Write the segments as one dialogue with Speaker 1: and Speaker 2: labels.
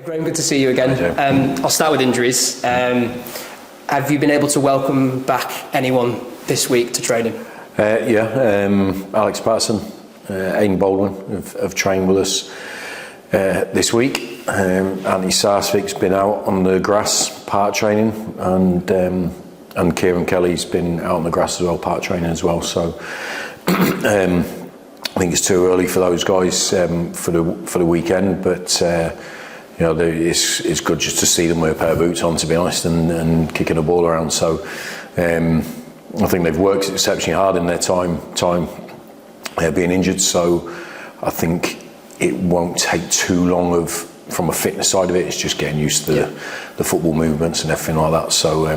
Speaker 1: Graham, good to see you again. I'll start with injuries. Have you been able to welcome back anyone this week to training?
Speaker 2: Alex Patterson, Aidan Baldwin have trained with us this week. Andy Sarsfick's been out on the grass part training, and Kieran Kelly's been out on the grass as well, part training as well. So I think it's too early for those guys for the weekend, but it's good just to see them with a pair of boots on, to be honest, and kicking the ball around. So I think they've worked exceptionally hard in their time being injured. So I think it won't take too long from a fitness side of it. It's just getting used to the football movements and everything like that. So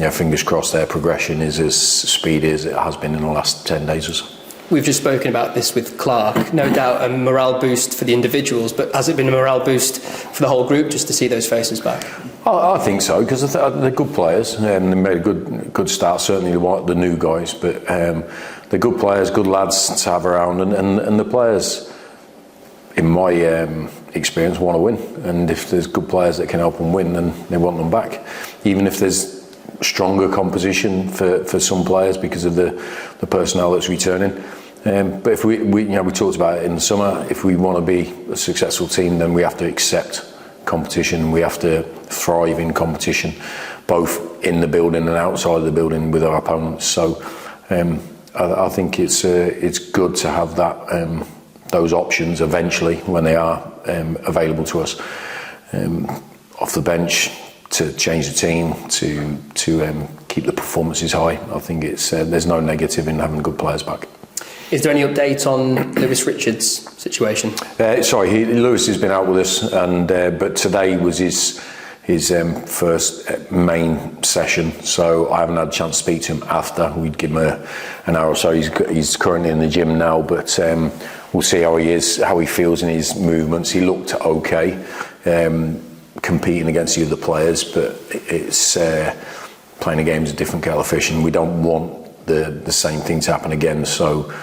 Speaker 2: fingers crossed their progression is as speedy as it has been in the last 10 days or so.
Speaker 1: We've just spoken about this with Clark. No doubt a morale boost for the individuals, but has it been a morale boost for the whole group just to see those faces back?
Speaker 2: I think so, because they're good players and they made a good start, certainly the new guys, but they're good players, good lads to have around, and the players, in my experience, want to win, and if there's good players that can help them win, then they want them back, even if there's stronger composition for some players because of the personnel that's returning. But if we talked about it in the summer, if we want to be a successful team, then we have to accept competition. We have to thrive in competition, both in the building and outside of the building with our opponents. So I think it's good to have that those options eventually when they are available to us, off the bench, to change the team, to keep the performances high. I think there's no negative in having good players back.
Speaker 1: Is there any update on Lewis Richards' situation?
Speaker 2: Lewis has been out with us, but today was his first main session, so I haven't had a chance to speak to him after. We'd give him an hour or so. He's currently in the gym now, but we'll see how he is, how he feels in his movements. He looked okay, competing against the other players, but it's playing a game is a different kettle of fish, and we don't want the same thing to happen again. So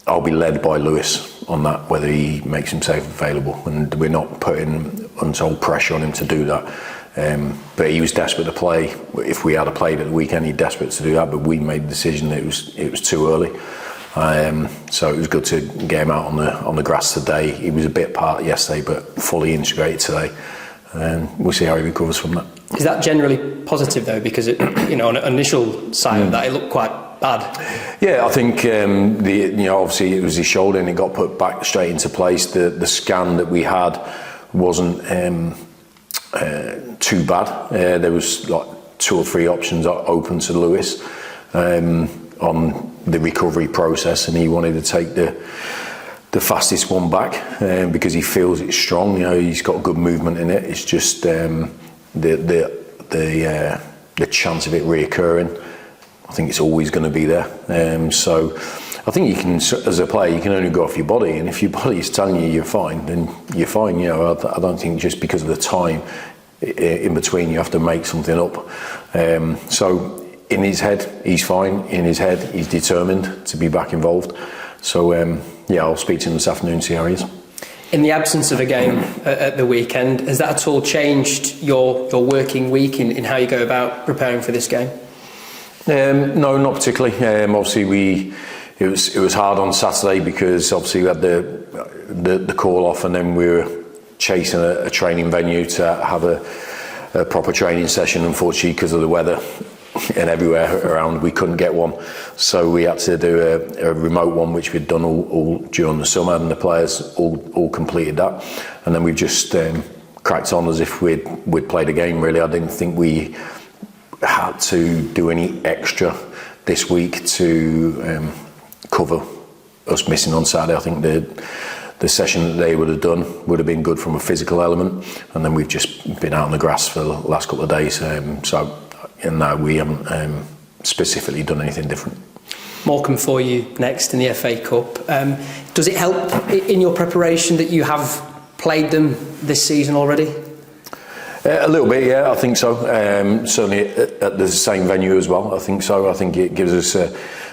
Speaker 2: I'll be led by Lewis on that, whether he makes himself available, and we're not putting untold pressure on him to do that. But he was desperate to play. If we had played at the weekend, he's desperate to do that, but we made the decision that it was too early. So it was good to get him out on the grass today. He was a bit part yesterday, but fully integrated today. We'll see how he recovers from that.
Speaker 1: Is that generally positive though? Because on the initial side of that, it looked quite bad. Yeah,
Speaker 2: I think obviously it was his shoulder and it got put back straight into place. The scan that we had wasn't too bad. There was like 2 or 3 options open to Lewis on the recovery process, and he wanted to take the fastest one back because he feels it's strong. He's got good movement in it. It's just the chance of it reoccurring, I think it's always going to be there. So I think you can, as a player, you can only go off your body, and if your body is telling you you're fine, then you're fine. I don't think just because of the time in between you have to make something up. So in his head, he's fine. In his head, he's determined to be back involved. So I'll speak to him this afternoon, see how he is.
Speaker 1: In the absence of a game at the weekend, has that at all changed your working week in how you go about preparing for this game?
Speaker 2: No, not particularly. Obviously, it was hard on Saturday because obviously we had the call off, and then we were chasing a training venue to have a proper training session. Unfortunately, because of the weather and everywhere around, we couldn't get one, so we had to do a remote one, which we'd done all during the summer, and the players all completed that, and then we've just cracked on as if we'd played a game. Really, I didn't think we had to do any extra this week to cover us missing on Saturday. I think the session that they would have done would have been good from a physical element, and then we've just been out on the grass for the last couple of days, and now we haven't specifically done anything different.
Speaker 1: Morecambe for you next in the FA Cup. Does it help in your preparation that you have played them this season already?
Speaker 2: A little bit, yeah, I think so. Certainly at the same venue as well, I think so. I think it gives us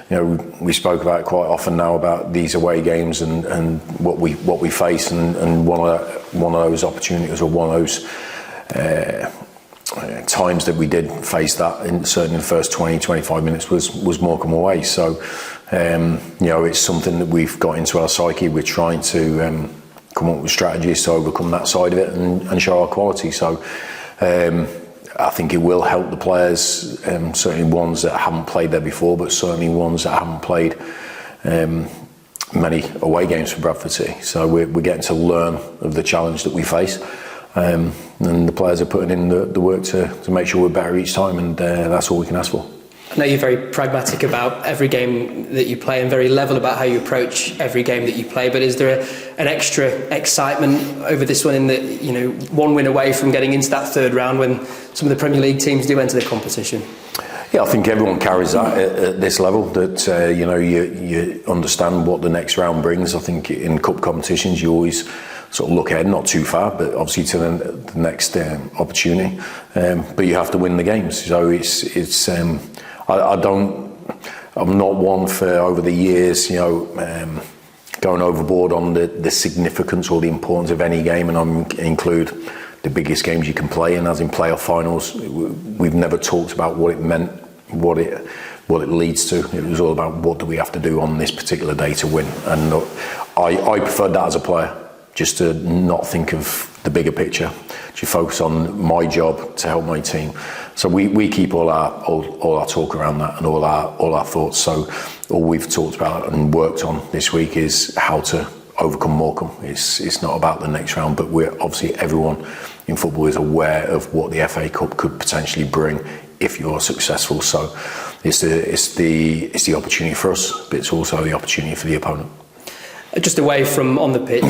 Speaker 2: we spoke about it quite often now about these away games and what we face, and one of those opportunities, or one of those times that we did face that, certainly in the first 20-25 minutes, was Morecambe away. So it's something that we've got into our psyche. We're trying to come up with strategies to overcome that side of it and show our quality. So I think it will help the players, certainly ones that haven't played there before, but certainly ones that haven't played many away games for Bradford City. So we're getting to learn of the challenge that we face, and the players are putting in the work to make sure we're better each time, and that's all we can ask for.
Speaker 1: I know you're very pragmatic about every game that you play and very level about how you approach every game that you play, but is there an extra excitement over this one, in that, one win away from getting into that third round when some of the Premier League teams do enter the competition?
Speaker 2: Yeah, I think everyone carries that at this level, that you understand what the next round brings. I think in cup competitions you always sort of look ahead, not too far, but obviously to the next opportunity. But you have to win the games. So it's I'm not one for, over the years, going overboard on the significance or the importance of any game, and I include the biggest games you can play in, as in playoff finals. We've never talked about what it meant, what it leads to. It was all about what do we have to do on this particular day to win, and I preferred that as a player, just to not think of the bigger picture, to focus on my job to help my team. So we keep all our talk around that, and all our thoughts. So all we've talked about and worked on this week is how to overcome Morecambe. It's not about the next round, but we're obviously, everyone in football is aware of what the FA Cup could potentially bring if you're successful. So it's the opportunity for us, but it's also the opportunity for the opponent.
Speaker 1: Just away from on the pitch,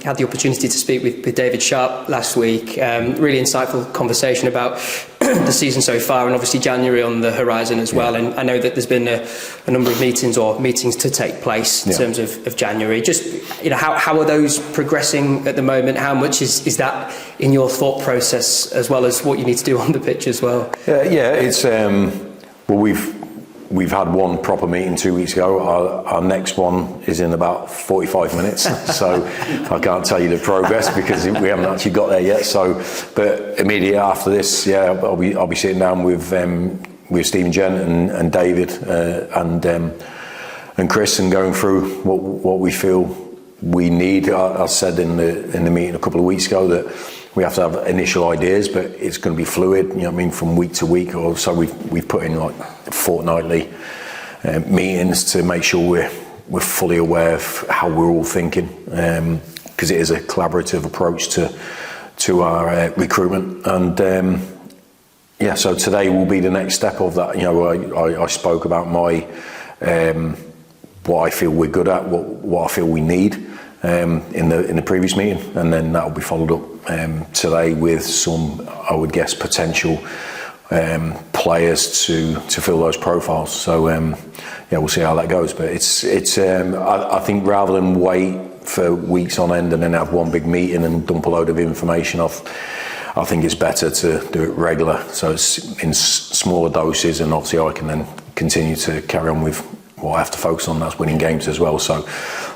Speaker 1: had the opportunity to speak with David Sharp last week. Really insightful conversation about the season so far, and obviously January on the horizon as well. And I know that there's been a number of meetings to take place in terms of January. Just how are those progressing at the moment? How much is that in your thought process, as well as what you need to do on the pitch as well?
Speaker 2: It's We've had one proper meeting 2 weeks ago. Our next one is in about 45 minutes. So I can't tell you the progress because we haven't actually got there yet. So, but immediately after this, I'll be sitting down with Stephen Gent and David and Chris, and going through what we feel we need. I said in the meeting a couple of weeks ago that we have to have initial ideas, but it's going to be fluid, from week to week. Or so we've put in like fortnightly meetings to make sure we're fully aware of how we're all thinking, because it is a collaborative approach to our recruitment. And so today will be the next step of that. I spoke about my what I feel we're good at, what I feel we need in the previous meeting, and then that will be followed up today with some, I would guess, potential players to fill those profiles. So we'll see how that goes. But I think rather than wait for weeks on end and then have one big meeting and dump a load of information off, I think it's better to do it regular, so it's in smaller doses, and obviously I can then continue to carry on with what I have to focus on, that's winning games as well. So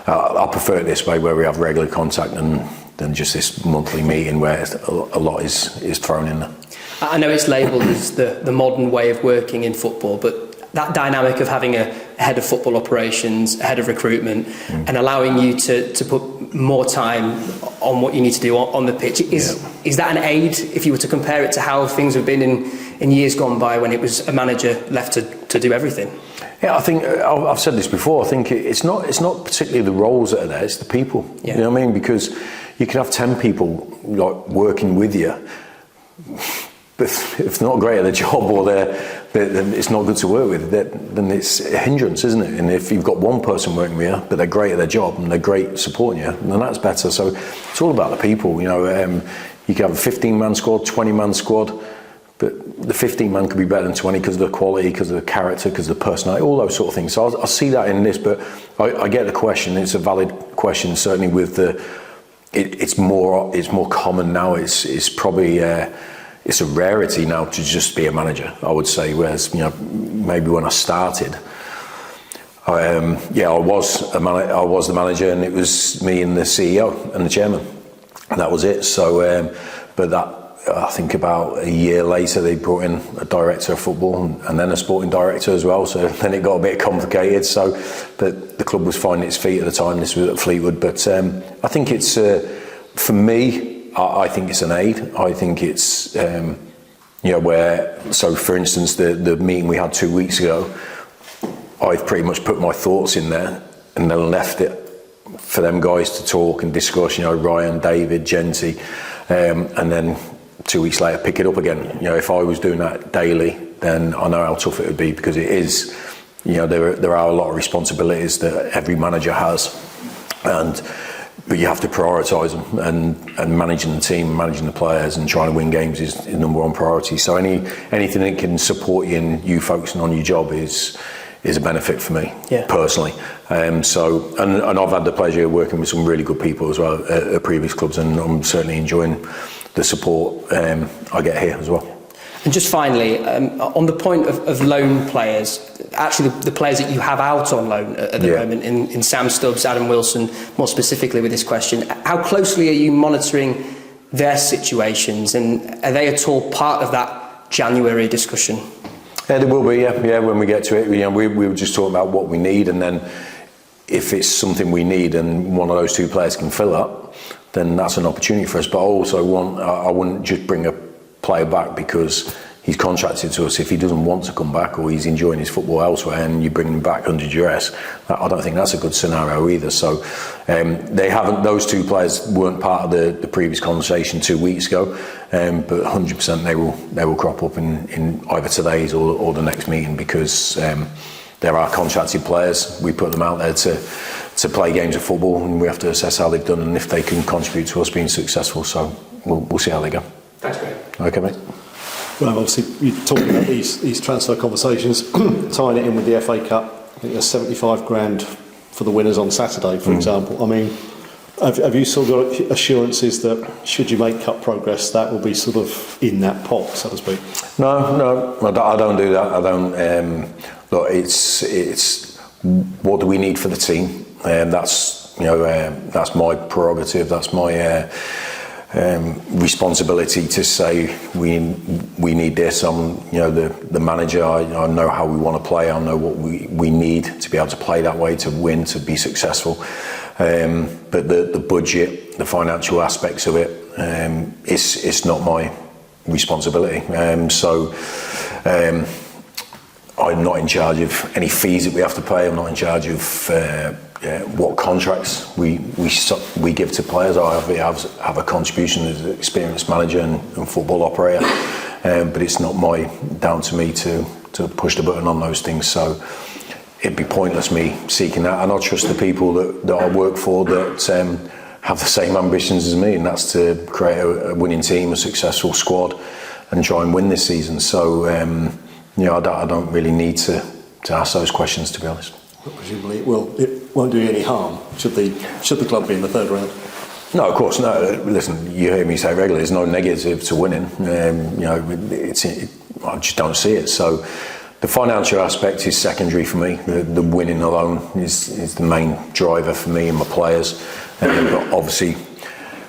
Speaker 2: I prefer it this way, where we have regular contact than just this monthly meeting where a lot is thrown in there.
Speaker 1: I know it's labelled as the modern way of working in football, but that dynamic of having a head of football operations, a head of recruitment, and allowing you to put more time on what you need to do on the pitch, is that an aid if you were to compare it to how things have been in years gone by when it was a manager left to do everything?
Speaker 2: Yeah, I think I've said this before. I think it's not particularly the roles that are there; it's the people.
Speaker 1: Yeah.
Speaker 2: You know what I mean? Because you can have 10 people like working with you, but if they're not great at their job, or then it's not good to work with, then it's a hindrance, isn't it? And if you've got one person working with you, but they're great at their job and they're great supporting you, then that's better. So it's all about the people. You can have a 15-man squad, 20-man squad. But the 15-man could be better than 20 because of the quality, because of the character, because of the personality, all those sort of things. So I see that in this, but I get the question. It's a valid question, certainly with it's more common now. It's probably it's a rarity now to just be a manager, I would say. Whereas maybe when I started, I was the manager, and it was me and the CEO and the chairman, and that was it. So, but that, I think about a year later, they brought in a director of football and then a sporting director as well. So then it got a bit complicated. So, but the club was finding its feet at the time. This was at Fleetwood, but I think it's for me. I think it's an aid. I think it's where. So, for instance, the meeting we had 2 weeks ago, I've pretty much put my thoughts in there and then left it for them guys to talk and discuss. Ryan, David, Genty, and then 2 weeks later pick it up again. If I was doing that daily, then I know how tough it would be, because it is, there are a lot of responsibilities that every manager has, but you have to prioritise them, and managing the team, managing the players, and trying to win games is number one priority. So anything that can support you in you focusing on your job is a benefit for me, personally. So I've had the pleasure of working with some really good people as well at previous clubs, and I'm certainly enjoying the support I get here as well.
Speaker 1: And just finally, on the point of loan players, actually the players that you have out on loan at the moment, in Sam Stubbs, Adam Wilson, more specifically with this question, how closely are you monitoring their situations, and are they at all part of that January discussion?
Speaker 2: Yeah, there will be, yeah, when we get to it. We were just talking about what we need, and then if it's something we need and one of those two players can fill up, then that's an opportunity for us. But I wouldn't just bring a player back because he's contracted to us. If he doesn't want to come back, or he's enjoying his football elsewhere, and you bring him back under duress, I don't think that's a good scenario either. So they haven't; those two players weren't part of the previous conversation 2 weeks ago, but 100% they will crop up in either today's or the next meeting, because there are contracted players. We put them out there to play games of football, and we have to assess how they've done and if they can contribute to us being successful. So we'll see how they go.
Speaker 1: Thanks, Greg.
Speaker 2: Okay, mate.
Speaker 3: Well, obviously, you're talking about these transfer conversations, tying it in with the FA Cup. I think there's 75 grand for the winners on Saturday, for example. I mean, have you sort of got assurances that should you make cup progress, that will be sort of in that pot, so to speak?
Speaker 2: No, I don't do that. I don't. Look, it's what do we need for the team? That's my prerogative. That's my responsibility to say we need this. I'm the manager. I know how we want to play. I know what we need to be able to play that way, to win, to be successful. But the budget, the financial aspects of it, it's not my responsibility. I'm not in charge of any fees that we have to pay. I'm not in charge of what contracts we give to players. I have a contribution as an experienced manager and football operator, but it's not down to me to push the button on those things. So it'd be pointless me seeking that, and I trust the people that I work for that have the same ambitions as me, and that's to create a winning team, a successful squad, and try and win this season. So I don't really need to ask those questions, to be honest.
Speaker 3: But presumably it won't do you any harm should the club be in the third round.
Speaker 2: No, of course, no. Listen, you hear me say regularly, there's no negative to winning. I just don't see it. So the financial aspect is secondary for me. The winning alone is the main driver for me and my players. But obviously,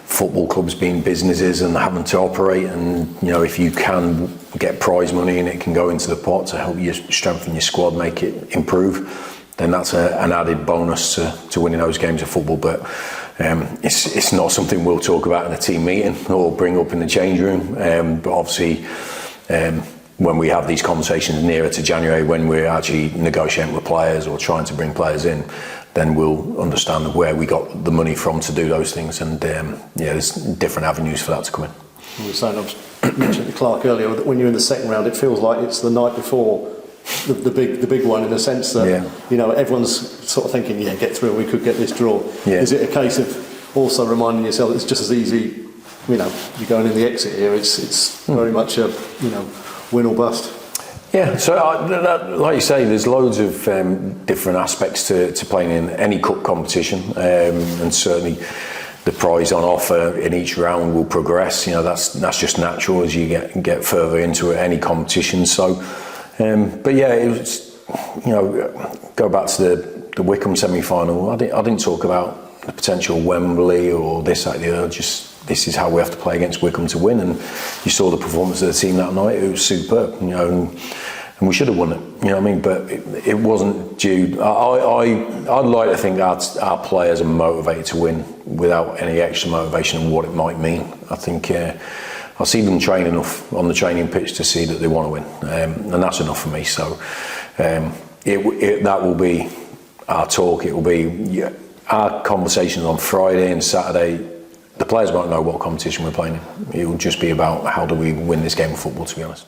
Speaker 2: football clubs being businesses and having to operate, and if you can get prize money and it can go into the pot to help you strengthen your squad, make it improve, then that's an added bonus to winning those games of football. But it's not something we'll talk about in a team meeting or bring up in the change room. But obviously, when we have these conversations nearer to January, when we're actually negotiating with players or trying to bring players in, then we'll understand where we got the money from to do those things. And there's different avenues for that to come in.
Speaker 3: I was saying, I was mentioning to Clark earlier that when you're in the second round, it feels like it's the night before the big one, in the sense that everyone's sort of thinking, get through, we could get this draw. Is it a case of also reminding yourself it's just as easy, you're going in the exit here, it's very much a win or bust?
Speaker 2: Yeah, so like you say, there's loads of different aspects to playing in any cup competition, and certainly the prize on offer in each round will progress. That's just natural as you get further into any competition. So, but yeah, go back to the Wycombe semi-final. I didn't talk about the potential Wembley or this, that, the other. Just this is how we have to play against Wycombe to win. And you saw the performance of the team that night. It was superb, and we should have won it. You know what I mean? But it wasn't due. I'd like to think our players are motivated to win without any extra motivation of what it might mean. I think I see them train enough on the training pitch to see that they want to win, and that's enough for me. So that will be our talk. It will be our conversations on Friday and Saturday. The players won't know what competition we're playing in. It will just be about how do we win this game of football, to be honest.